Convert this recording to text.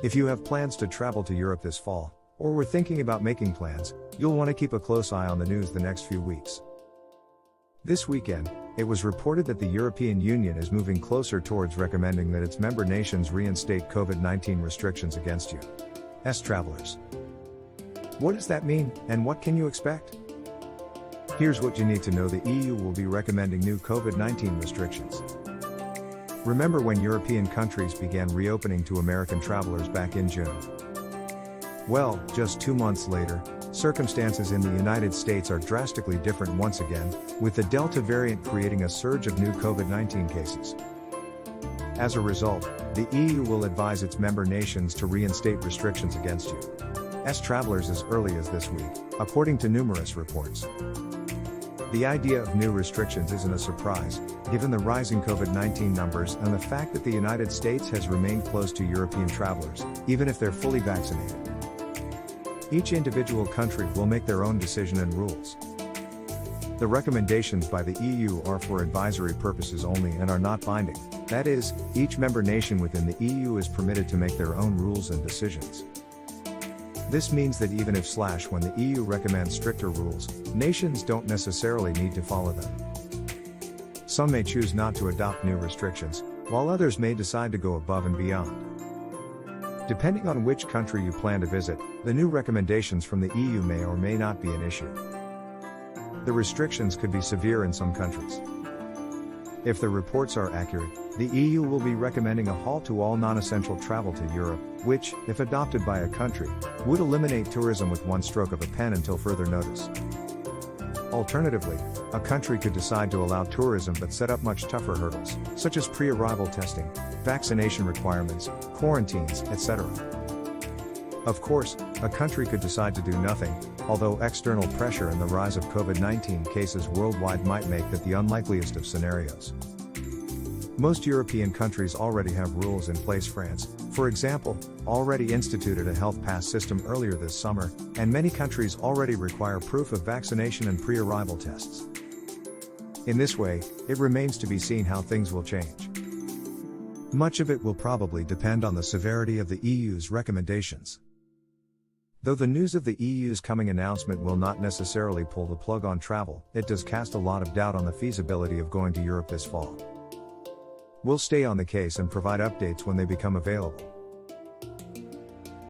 If you have plans to travel to Europe this fall, or were thinking about making plans, you'll want to keep a close eye on the news the next few weeks. This weekend, it was reported that the European Union is moving closer towards recommending that its member nations reinstate COVID-19 restrictions against U.S. travelers. What does that mean, and what can you expect? Here's what you need to know: the EU will be recommending new COVID-19 restrictions. Remember when European countries began reopening to American travelers back in June? Well, just 2 months later, circumstances in the United States are drastically different once again, with the Delta variant creating a surge of new COVID-19 cases. As a result, the EU will advise its member nations to reinstate restrictions against U.S. travelers as early as this week, according to numerous reports. The idea of new restrictions isn't a surprise, given the rising COVID-19 numbers and the fact that the United States has remained closed to European travelers, even if they're fully vaccinated. Each individual country will make their own decision and rules. The recommendations by the EU are for advisory purposes only and are not binding. That is, each member nation within the EU is permitted to make their own rules and decisions. This means that even if when the EU recommends stricter rules, nations don't necessarily need to follow them. Some may choose not to adopt new restrictions, while others may decide to go above and beyond. Depending on which country you plan to visit, the new recommendations from the EU may or may not be an issue. The restrictions could be severe in some countries. If the reports are accurate, the EU will be recommending a halt to all non-essential travel to Europe, which, if adopted by a country, would eliminate tourism with one stroke of a pen until further notice. Alternatively, a country could decide to allow tourism but set up much tougher hurdles, such as pre-arrival testing, vaccination requirements, quarantines, etc. Of course, a country could decide to do nothing, although external pressure and the rise of COVID-19 cases worldwide might make that the unlikeliest of scenarios. Most European countries already have rules in place. France, for example, already instituted a health pass system earlier this summer, and many countries already require proof of vaccination and pre-arrival tests. In this way, it remains to be seen how things will change. Much of it will probably depend on the severity of the EU's recommendations. Though the news of the EU's coming announcement will not necessarily pull the plug on travel, it does cast a lot of doubt on the feasibility of going to Europe this fall. We'll stay on the case and provide updates when they become available.